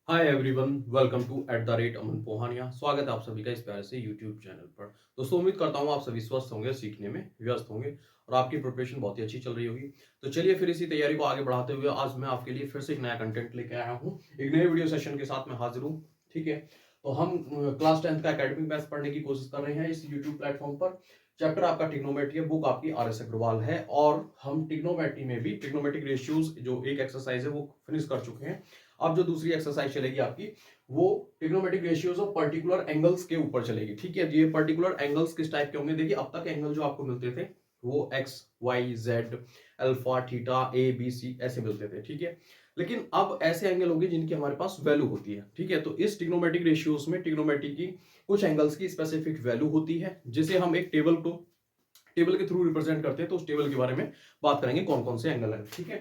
Hi everyone, welcome to @अमन पोहानिया। स्वागत है आप सभी का इस प्यारे से यूट्यूब चैनल पर। दोस्तों, उम्मीद करता हूँ आप सभी स्वस्थ होंगे, सीखने में व्यस्त होंगे और आपकी प्रिपरेशन बहुत ही अच्छी चल रही होगी। तो चलिए फिर इसी तैयारी को आगे बढ़ाते हुए आज मैं आपके लिए फिर से एक नया कंटेंट लेके आया हूँ। एक नए वीडियो सेशन के साथ मैं हाजिर हूँ। ठीक है, तो हम क्लास 10th का एकेडमिक मैथ्स पढ़ने की कोशिश कर रहे हैं इस यूट्यूब प्लेटफॉर्म पर। चैप्टर आपका ट्रिग्नोमेट्री है, बुक आपकी RS अग्रवाल है और हम ट्रिग्नोमेट्री में भी ट्रिग्नोमेट्रिक रेशियोज जो एक एक्सरसाइज है वो फिनिश कर चुके हैं। अब जो दूसरी एक्सरसाइज चलेगी आपकी वो trigonometric ratios of particular angles के ऊपर चलेगी। ठीक है, ये पर्टिकुलर एंगल्स किस टाइप के होंगे? देखिए, अब तक एंगल जो आपको मिलते थे वो X Y Z alpha theta A B C ऐसे मिलते थे। ठीक है, लेकिन अब ऐसे एंगल होंगे जिनकी हमारे पास वैल्यू होती है। ठीक है, तो इस ट्रिग्नोमेट्रिक रेशियोज में ट्रिग्नोमेट्री की कुछ एंगल्स की स्पेसिफिक वैल्यू होती है जिसे हम एक टेबल के थ्रू रिप्रेजेंट करते हैं। तो उस टेबल के बारे में बात करेंगे, कौन कौन से एंगल है। ठीक है,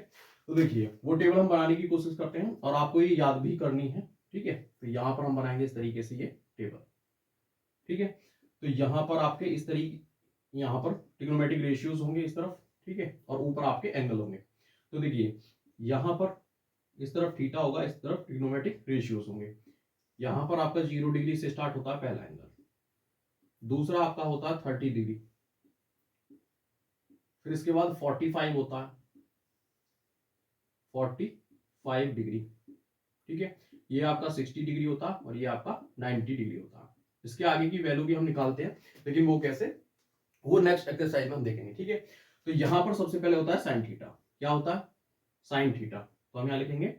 तो देखिए वो टेबल हम बनाने की कोशिश करते हैं और आपको ये याद भी करनी है। ठीक है, तो यहां पर हम बनाएंगे इस तरीके से ये टेबल। ठीक है, तो यहां पर आपके इस तरीके यहां पर ट्रिग्नोमेट्रिक रेशियोज होंगे इस तरफ। ठीक है, और ऊपर आपके एंगल होंगे। तो देखिए यहां पर इस तरफ थीटा होगा, इस तरफ ट्रिग्नोमेट्रिक रेशियोज होंगे। यहां पर आपका 0 डिग्री से स्टार्ट होता है पहला एंगल, दूसरा आपका होता है 30 डिग्री, फिर इसके बाद 45 होता है, 45 डिग्री। ठीक है, ये आपका 60 डिग्री होता है और ये आपका 90 डिग्री होता है। इसके आगे की वैल्यू भी हम निकालते हैं, लेकिन वो कैसे, वो नेक्स्ट एक्सरसाइज में हम देखेंगे। ठीक है, तो यहां पर सबसे पहले होता है साइन थीटा। क्या होता है? Sine theta. तो हम यहां लिखेंगे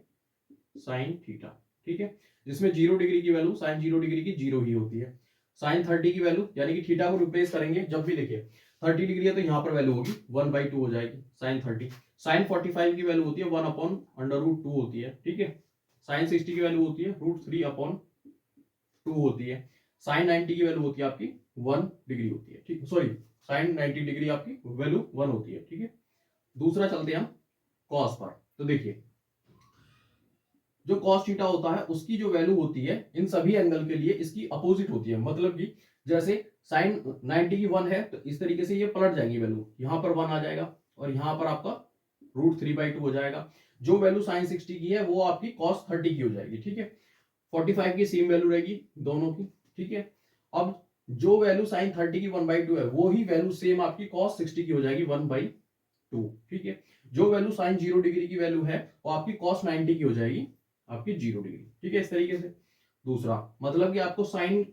साइन थीटा। ठीक है, जिसमें 0 डिग्री की वैल्यू साइन 0 डिग्री की 0 ही होती है। साइन 30 की वैल्यू यानी कि थीटा को रिप्लेस करेंगे जब भी, देखिए 30 डिग्री है तो यहां पर वैल्यू होगी 1/2 हो जाएगी साइन 30। साइन 45 की वैल्यू होती है 1/√2 होती है। ठीक है, साइन 60 की वैल्यू होती है √3/2 होती है। साइन 90 की वैल्यू होती है आपकी 1 डिग्री होती है। ठीक, सॉरी, साइन 90 डिग्री आपकी वैल्यू 1 होती है। ठीक है, दूसरा चलते हैं हम कॉस पर। तो देखिए जो कॉस थीटा होता है उसकी जो वैल्यू होती है इन सभी एंगल के लिए इसकी अपोजिट होती है। मतलब कि जैसे साइन 90 की 1 है तो इस तरीके से ये पलट जाएगी वैल्यू, यहां पर 1 आ जाएगा और यहां पर आपका √3/2 हो जाएगा। जो वैल्यू साइन 60 की है वो आपकी कॉस 30 की हो जाएगी। ठीक है, 45 की सेम वैल्यू रहेगी दोनों की। ठीक है, अब जो वैल्यू साइन 30 की 1/2 है वो ही वैल्यू सेम आपकी कॉस 60 की हो जाएगी 1/2। ठीक है, जो वैल्यू साइन 0 डिग्री की वैल्यू है वो आपकी कॉस 90 की हो जाएगी आपकी 0 डिग्री। ठीक है, इस तरीके से। दूसरा मतलब कि आपको साइन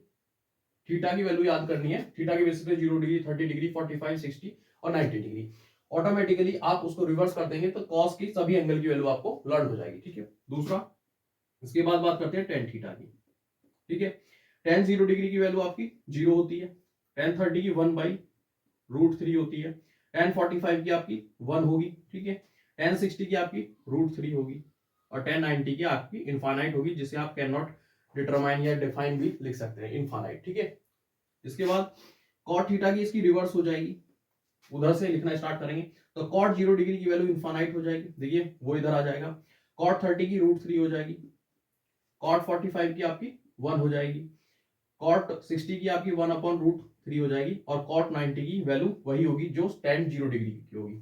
थीटा की वैल्यू याद करनी है, थीटा के बेसिस पे 0 डिग्री 30 डिग्री 45 60 और 90 डिग्री। ऑटोमेटिकली आप उसको रिवर्स कर देंगे तो कॉस की सभी एंगल की वैल्यू आपको लर्न हो जाएगी। ठीक है, दूसरा इसके बाद बात करते हैं टेन थीटा की। ठीक है, टेन 0 डिग्री की वैल्यू आपकी 0 होती है, टेन 30 की 1/√3 होती है, टेन 45 की आपकी 1 होगी। ठीक है, टेन 60 की आपकी √3 होगी और टेन 90 की आपकी इनफाइनाइट होगी, जिसे आप कैन नॉट डिटरमाइन या डिफाइन भी लिख सकते हैं, इनफाइनाइट। ठीक है, इसके बाद कॉट थीटा की इसकी रिवर्स हो जाएगी, उधर से लिखना स्टार्ट करेंगे तो कॉट 0 डिग्री की वैल्यू इनफाइनाइट हो जाएगी। देखिए वो इधर आ जाएगा, कॉट 30 की √3 हो जाएगी, कॉट 45 की आपकी 1 हो जाएगी, कॉट 60 की आपकी 1/√3 हो जाएगी और कॉट 90 की वैल्यू वही होगी जो टेन 0 डिग्री की होगी।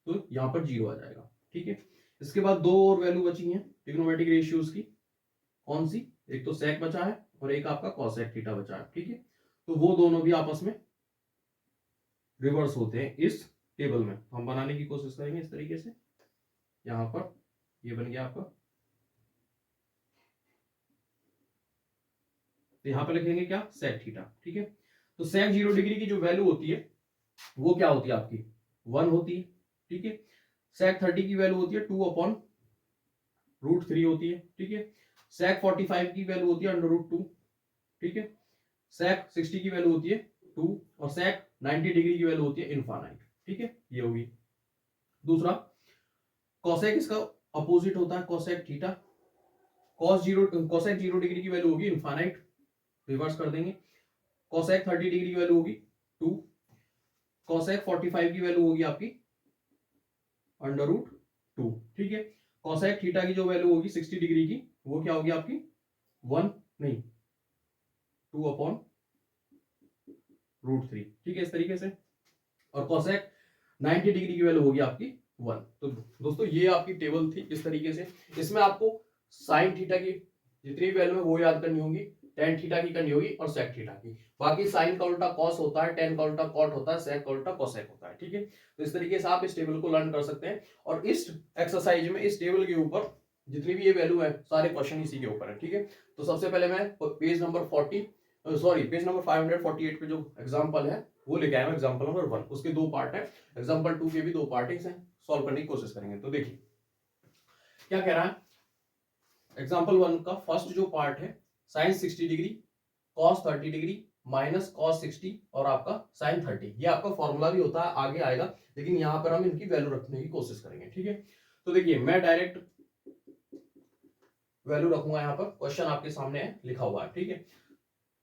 तो यहां पर 0 आ जाएगा। ठीक है, इसके बाद दो और वैल्यू बची हैं ट्रिग्नोमेट्रिक रेशियोज की। कौन सी? एक तो सेक बचा है और एक आपका कॉसेक थीटा बचा है। ठीक है, तो वो दोनों भी आपस में रिवर्स होते हैं इस टेबल में। हम बनाने की कोशिश करेंगे इस तरीके से। यहां पर ये बन गया आपका, तो यहां पर लिखेंगे क्या? Sec theta. ठीक है, तो सेक 0 डिग्री की जो वैल्यू होती है वो क्या होती है आपकी? 1 होती है। ठीक है, सेक 30 की वैल्यू होती है 2/√3 होती है। ठीक है, सेक 45 की वैल्यू होती है √2। ठीक है, सेक 60 की वैल्यू होती है 2 और सेक 90 डिग्री की वैल्यू होती है इनफाइनाइट। ठीक है, ये होगी। दूसरा कॉसेक इसका अपोजिट होता है, कॉसेक थीटा। कॉसेक 0 डिग्री की वैल्यू होगी इनफाइनाइट, रिवर्स कर देंगे। कॉसेक 30 डिग्री की वैल्यू होगी 2, कॉसेक 45 की वैल्यू होगी आपकी √2। ठीक है, कॉसेक थीटा की जो वैल्यू होगी 60 डिग्री की वो क्या होगी आपकी? 1 नहीं, 2/√3। ठीक है, इस तरीके से। और कॉसेक 90 डिग्री की वैल्यू होगी आपकी 1। तो दोस्तों ये आपकी टेबल थी इस तरीके से। इसमें आपको साइन थीटा की जितनी भी वैल्यू है वो याद करनी होगी, टेन थीटा की करनी होगी और सेक थीटा की। बाकी साइन का उल्टा कॉस होता है, टेन का उल्टा कॉट होता है, सेक का उल्टा कोसेक होता है। ठीक है, तो इस तरीके से आप इस टेबल को लर्न कर सकते हैं। और इस एक्सरसाइज में इस टेबल के ऊपर जितनी भी ये वैल्यू है सारे क्वेश्चन इसी के ऊपर है। ठीक है, तो सबसे पहले मैं पेज नंबर 548 पे जो एग्जाम्पल है वो लेके आया हूं, एग्जाम्पल नंबर 1। उसके दो पार्ट है, एग्जाम्पल 2 के भी दो पार्ट हैं, सॉल्व करने की कोशिश करेंगे। तो देखिए क्या कह रहा है, एग्जाम्पल 1 का फर्स्ट जो पार्ट है, sine 60 degree cos 30 degree minus cos 60 और आपका साइन 30। ये आपका फॉर्मूला भी होता है, आगे आएगा, लेकिन यहां पर हम इनकी वैल्यू रखने की कोशिश करेंगे। ठीक है, तो देखिए मैं डायरेक्ट वैल्यू रखूंगा, यहाँ पर क्वेश्चन आपके सामने है लिखा हुआ है। ठीक है,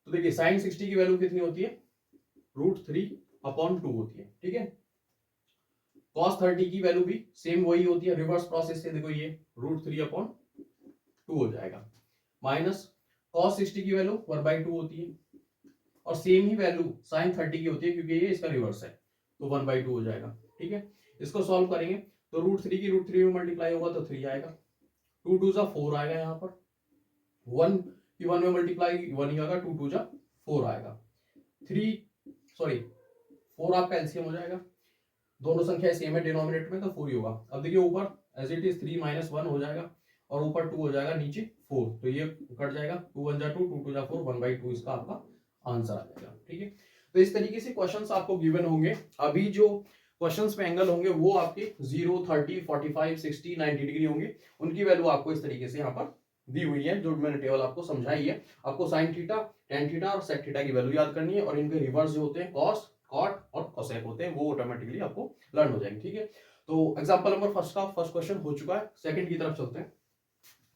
तो देखिए साइन 60 की वैल्यू कितनी होती है, √3/2 होती है। ठीक है, कॉस 30 की वैल्यू भी सेम वही होती है, रिवर्स प्रोसेस से देखो ये √3/2 हो जाएगा, माइनस कॉस 60 की वैल्यू 1/2 होती है, और सेम ही वैल्यू साइन 30 की होती है क्योंकि ये इसका रिवर्स है, तो 1/2 हो जाएगा। ठीक है, इसको सॉल्व करेंगे तो √3 की √3 में मल्टीप्लाई होगा तो 3 आएगा, 2 2 जा 4 आएगा, यहाँ पर 1 की 1 में मल्टीप्लाई 1 ही आएगा, 2 2 जा 4 आएगा, 4 आपका एलसीएम हो जाएगा, दोनों संख्या सेम है डिनोमिनेटर में तो 4 ही होगा। अब देखिए ऊपर एज इट इज 3 - 1 हो जाएगा, और ऊपर 2 हो जाएगा, नीचे 4, तो ये कट जाएगा, 2 1 जा 2, 2 2 जा 4, 1/2 इसका आपका आंसर आ जाएगा। ठीक है, तो इस तरीके से क्वेश्चंस आपको गिवन होंगे। अभी जो क्वेश्चंस में एंगल होंगे वो आपके 0 30 45 60 90 डिग्री होंगे, उनकी वैल्यू आपको इस तरीके से यहाँ पर दी हुई है, जो मैंने टेबल आपको समझाई है। आपको साइन थीटा, टेन थीटा और सेक थीटा की वैल्यू याद करनी है, और इनके रिवर्स जो होते हैं कॉस, कॉट और कोसेक होते हैं, वो ऑटोमेटिकली आपको लर्न हो जाएंगे। ठीक है, तो एग्जांपल नंबर फर्स्ट का फर्स्ट क्वेश्चन हो चुका है, सेकंड की तरफ चलते हैं।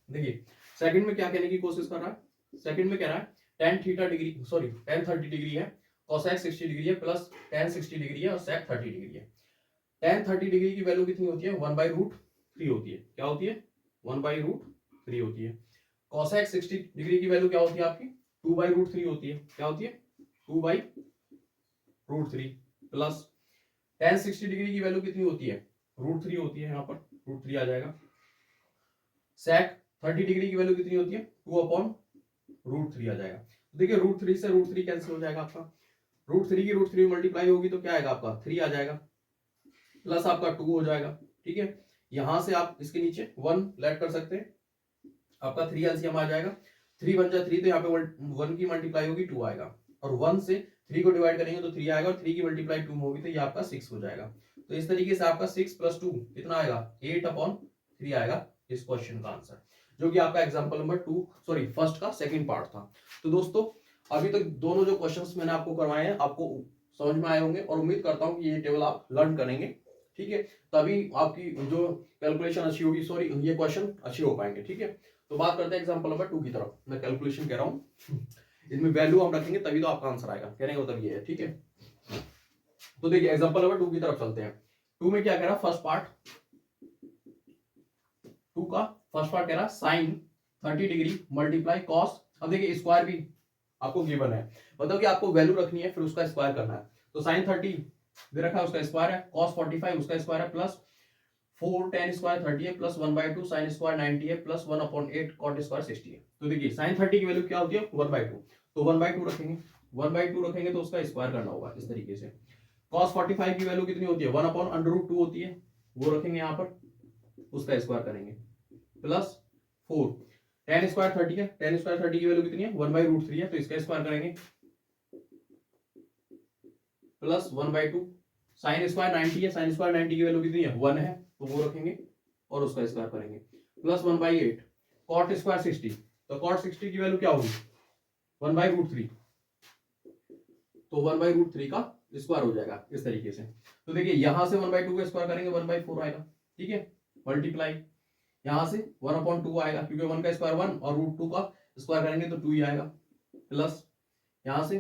देखिए सेकंड में क्या कहने की कोशिश कर रहा है, सेकंड में कह रहा है टेन 30 डिग्री है, कोसेक 60 डिग्री है, प्लस टेन 60 डिग्री है और सेक 30 डिग्री है। टेन 30 डिग्री की वैल्यू कितनी होती है, 1/√3 होती है। क्या होती है, 1/√3 होती है। कोसेक 60 डिग्री की वैल्यू क्या होती है आपकी, 2/√3 होती है। क्या होती है, 2/√3, प्लस टेन 60 डिग्री की वैल्यू कितनी होती है, √3 होती है, यहाँ पर √3 आ जाएगा। सेक 30 डिग्री की वैल्यू कितनी होती है, 2/√3 आ जाएगा। तो देखिए √3 से √3 कैंसिल हो जाएगा आपका, √3 की √3 मल्टीप्लाई होगी तो क्या आएगा आपका 3 आ जाएगा, प्लस आपका 2 हो जाएगा। ठीक है, यहां से आप इसके नीचे 1 लेट कर सकते हैं, आपका 3 एलसीएम आ जाएगा, 3 1 जा 3, तो यहाँ पे 1 की मल्टीप्लाई होगी 2 आएगा, और 1 से 3 को डिवाइड करेंगे तो 3 आएगा, और 3 की मल्टीप्लाई 2 में होगी तो ये आपका 6 हो जाएगा। तो इस तरीके से आपका 6 + 2 कितना आएगा, 8/3 आएगा इस क्वेश्चन का आंसर, जो कि आपका एग्जांपल नंबर फर्स्ट का सेकंड पार्ट था। तो दोस्तों अभी तक दोनों जो क्वेश्चंस मैंने आपको करवाए हैं आपको समझ में आए होंगे, और उम्मीद करता हूं कि ये टेबल आप लर्न करेंगे। ठीक है, तभी आपकी जो कैलकुलेशन अच्छी होगी, ये क्वेश्चन अच्छे हो पाएंगे। ठीक है, तो बात करते हैं एग्जांपल नंबर 2 की तरफ। मैं कैलकुलेशन कह रहा हूं, इसमें वैल्यू हम रखेंगे तभी तो आपका आंसर आएगा, कहने का मतलब ये है। ठीक है, तो देखिए एग्जांपल नंबर 2 की तरफ चलते हैं। 2 में क्या कह रहा है, फर्स्ट पार्ट 2 का फर्स्ट पार्ट कह रहा है साइन 30 डिग्री मल्टीप्लाई कॉस। अब देखिए स्क्वायर भी आपको गिवन है, मतलब कि आपको वैल्यू रखनी है फिर उसका स्क्वायर करना है। तो साइन 30 दे रखा है, उसका स्क्वायर है, cos 45 उसका स्क्वायर है, प्लस 4 tan स्क्वायर 30 है, प्लस 1/2 sin स्क्वायर 90 है, प्लस 1/8 cot स्क्वायर 60 है। तो देखिए sin 30 की वैल्यू क्या होती है, 1/2, तो 1/2 रखेंगे, 1/2 रखेंगे तो उसका स्क्वायर करना होगा इस तरीके से। cos 45 की वैल्यू कितनी होती है, 1/√2 होती है, वो रखेंगे यहाँ पर, उसका स्क्वायर करेंगे, प्लस 4 tan स्क्वायर 30 है, tan स्क्वायर 30 की वैल्यू कितनी है, 1/√3 है, तो इसका स्क्वायर करेंगे, प्लस 1/2 साइन स्क्वायर 90 है, साइन स्क्वायर 90 की वैल्यू कितनी है, 1 है, तो वो रखेंगे और उसका स्क्वायर करेंगे, प्लस 1/8 कॉट स्क्वायर 60, तो कॉट 60 की वैल्यू क्या होगी, 1/√3, तो 1/√3 का स्क्वायर हो जाएगा इस तरीके से। तो देखिए यहां से 1/2 का स्क्वायर करेंगे 1/4 आएगा। ठीक है, मल्टीप्लाई यहां से 1/2 आएगा, क्योंकि 1 का स्क्वायर 1 और √2 का स्क्वायर करेंगे तो 2 ही आएगा, प्लस यहां से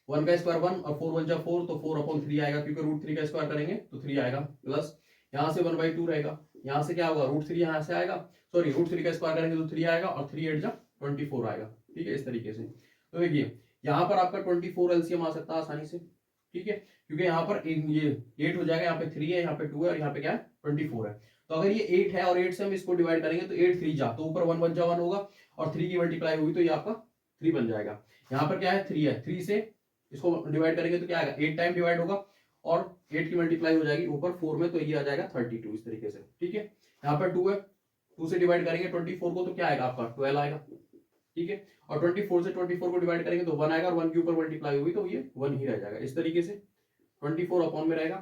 1 का स्क्वायर 1 और 4 1 जा 4, तो 4/3 आएगा, क्योंकि √3 का स्क्वायर करेंगे तो 3 आएगा, प्लस यहां से 1/2 रहेगा, यहां से क्या होगा, √3 यहां से आएगा, √3 का स्क्वायर करेंगे तो 3 आएगा, और 3 8 जा 24 आएगा। ठीक है, इस तरीके से। तो देखिए यहाँ पर आपका 24 एलसीएम आ सकता है आसानी से। ठीक है, क्योंकि यहाँ पर ये 8 हो जाएगा, यहाँ पे 3 है, यहाँ पे 2 है, और यहाँ पे क्या है 24 है, तो अगर ये 8 है और 8 से हम इसको डिवाइड करेंगे तो 8 3 जा, तो ऊपर 1 बन जा 1 होगा और 3 की मल्टीप्लाई होगी तो ये आपका 3 बन जाएगा। यहाँ पर क्या है 3 है, 3 से इसको डिवाइड करेंगे तो क्या आएगा 8 टाइम डिवाइड होगा और 8 की मल्टीप्लाई हो जाएगी ऊपर 4 में, तो ये आ जाएगा 32 इस तरीके से। ठीक है, यहाँ पर 2 है, 2 से डिवाइड करेंगे 24 को तो क्या आएगा आपका 12 आएगा। ठीक है, और 24 से 24 को डिवाइड करेंगे तो 1 आएगा और 1 के ऊपर मल्टीप्लाई होगी तो ये 1 ही रह जाएगा। इस तरीके से 24 अपॉन में रहेगा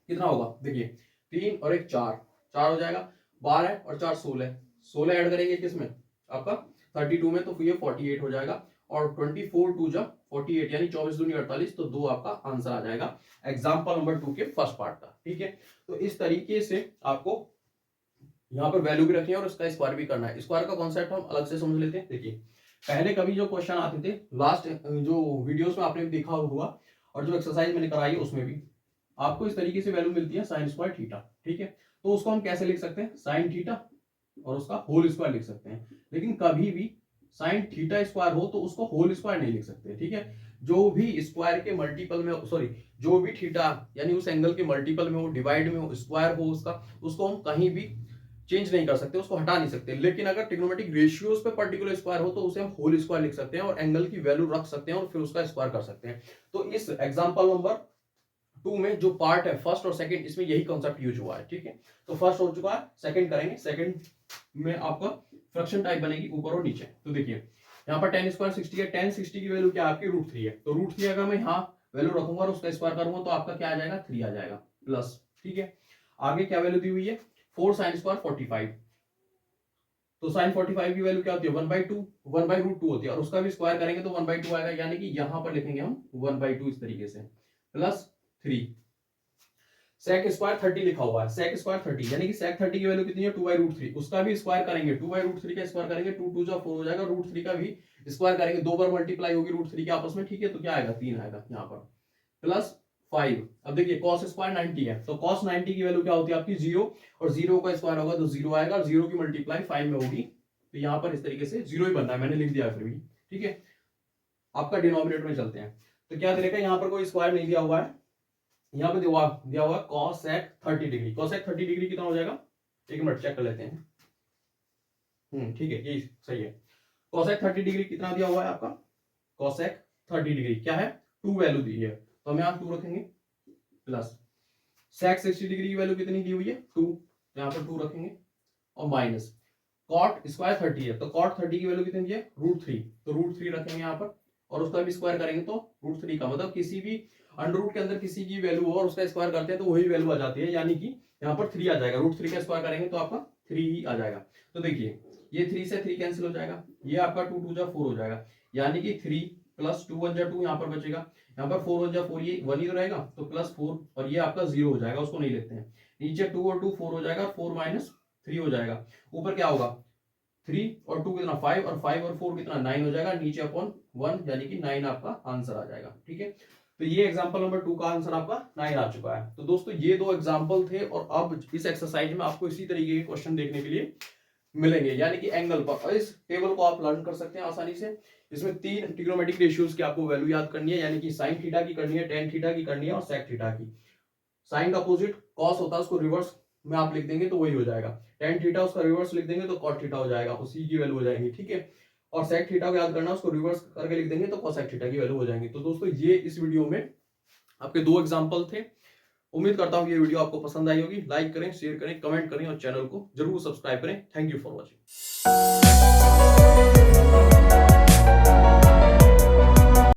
कितना होगा, देखिए 3 और 1 4, 4 हो जाएगा, 12 और 4 16, 16 ऐड करेंगे किसमें आपका 32 में तो ये 48 हो जाएगा और 24 2 जा 48 यानी 24 दूनी 48, तो 2 आपका आंसर आ जाएगा एग्जाम्पल नंबर 2 के फर्स्ट पार्ट का। ठीक है, तो इस तरीके से आपको यहाँ पर वैल्यू भी रखनी है और उसका स्क्वायर भी करना है। स्क्वायर का कॉन्सेप्ट हम अलग से समझ लेते हैं। देखिए पहले कभी जो क्वेश्चन आते थे लास्ट जो वीडियोस में आपने देखा हुआ और जो एक्सरसाइज मैंने कराई उसमें भी आपको इस तरीके से वैल्यू मिलती है साइन स्क्वायर थीटा। ठीक है, तो उसको हम कैसे लिख सकते हैं, साइन थीटा और उसका होल स्क्वायर लिख सकते हैं, लेकिन कभी भी साइन थीटा स्क्वायर हो तो उसको होल स्क्वायर नहीं लिख सकते। ठीक है, जो भी स्क्वायर के मल्टीपल में सॉरी जो भी थीटा यानी उस एंगल के मल्टीपल में हो, डिवाइड में हो, स्क्वायर हो उसका, उसको हम कहीं भी चेंज नहीं कर सकते, उसको हटा नहीं सकते। लेकिन अगर ट्रिग्नोमेट्रिक रेशियोज पे पर्टिकुलर स्क्वायर हो तो उसे हम होल स्क्वायर लिख सकते हैं और एंगल की वैल्यू रख सकते हैं और फिर उसका स्क्वायर कर सकते हैं। तो इस एग्जांपल नंबर 2 में जो पार्ट है फर्स्ट और सेकंड, इसमें यही कॉन्सेप्ट यूज हुआ है। ठीक है, तो फर्स्ट हो चुका है, सेकंड करेंगे। सेकंड में आपका फ्रैक्शन टाइप बनेगी ऊपर और नीचे। तो देखिए यहाँ पर tan स्क्वायर 60 है, tan 60 की वैल्यू क्या आपकी √3 है, तो √3 अगर मैं यहाँ वैल्यू रखूंगा और उसका स्क्वायर करूंगा तो आपका क्या आ जाएगा 3 आ जाएगा प्लस। ठीक है, आगे क्या वैल्यू दी हुई है 4 sin स्क्वायर 45, तो sin 45 की वैल्यू क्या होती है 1/2, 1/√2 होती है और उसका भी स्क्वायर करेंगे तो 1/2 आएगा, यानी कि यहां पर लिखेंगे हम 1/2 इस तरीके से प्लस 3। sec स्क्वायर 30 लिखा हुआ है, sec स्क्वायर 30 यानी कि sec 30 की वैल्यू कितनी है 2/√3, उसका भी स्क्वायर करेंगे 2/√3 का स्क्वायर करेंगे 2 2 जा 4 हो जाएगा, √3 का भी स्क्वायर करेंगे, दो बार मल्टीप्लाई होगी √3 के आपस में। ठीक है, तो क्या आएगा 3 आएगा यहाँ पर प्लस 5। अब देखिए cos स्क्वायर 90 है, तो cos 90 की वैल्यू क्या होती है आपकी 0 और 0 का स्क्वायर होगा तो 0 आएगा और 0 की मल्टीप्लाई 5 में होगी, तो यहाँ पर इस तरीके से 0 ही बनना है, मैंने लिख दिया फिर भी। ठीक है, आपका डिनोमिनेटर में चलते हैं तो क्या दिखेगा, यहाँ पर कोई स्क्वायर नहीं दिया हुआ है, यहाँ पे दिया हुआ cos 30 डिग्री। cos 30 डिग्री कितना हो जाएगा, एक मिनट चेक कर लेते हैं। ठीक है, ये सही है। cos 30 डिग्री कितना दिया हुआ है आपका, cos 30 डिग्री क्या है 2 वैल्यू दी है, तो हम यहाँ 2 रखेंगे प्लस sec 60 डिग्री की वैल्यू कितनी दी हुई है 2, यहाँ पर 2 रखेंगे और माइनस cot स्क्वायर 30 है, तो cot 30 की वैल्यू कितनी दी है √3, तो √3 रखेंगे यहाँ पर और उसका भी स्क्वायर करेंगे तो √3 का मतलब किसी भी अंडर रूट के अंदर किसी की वैल्यू हो और उसका स्क्वायर करते हैं तो वही वैल्यू आ जाती है, यानी कि यहाँ पर 3 आ जाएगा, √3 का स्क्वायर करेंगे तो आपका 3 ही आ जाएगा। तो देखिए ये 3 से 3 कैंसिल हो जाएगा, ये आपका 2 2 जा 4 हो जाएगा, यानी कि 3 प्लस 2 1 जा 2 यहाँ पर बचेगा, यहाँ पर 4 1 जा 4 ये 1 ही तो रहेगा तो प्लस 4 और ये आपका 0 हो जाएगा, उसको नहीं लेते हैं। नीचे 2 और 2 4 हो जाएगा, 4 माइनस 3 हो जाएगा, ऊपर क्या होगा 3 और 2 कितना 5 और 5 और 4 कितना 9 हो जाएगा, नीचे अपॉन 1 यानी कि 9 आपका आंसर आ जाएगा। ठीक है, तो ये एग्जांपल नंबर 2 का आंसर आपका 9 आ चुका है। तो दोस्तों ये दो एग्जांपल थे और अब इस एक्सरसाइज में आपको इसी तरीके के क्वेश्चन देखने के लिए मिलेंगे, यानी कि एंगल पर, और इस टेबल को आप लर्न कर सकते हैं आसानी से। इसमें 3 ट्रिग्नोमेट्रिक रेशियोज की आपको वैल्यू याद करनी है, यानी कि साइन थीटा की करनी है, टेन थीटा की करनी है और सेक थीटा की। साइन का अपोजिट कॉस होता है, उसको रिवर्स में आप लिख देंगे तो वही हो जाएगा, टेन थीटा उसका रिवर्स लिख देंगे तो कॉट थीटा हो जाएगा, उसी की वैल्यू हो जाएगी। ठीक है, और सेक थीटा को याद करना, उसको रिवर्स करके लिख देंगे तो कोसेक थीटा की वैल्यू हो जाएंगी। तो दोस्तों ये इस वीडियो में आपके 2 एग्जांपल थे। उम्मीद करता हूं ये वीडियो आपको पसंद आई होगी। लाइक करें, शेयर करें, कमेंट करें और चैनल को जरूर सब्सक्राइब करें। Thank you for watching.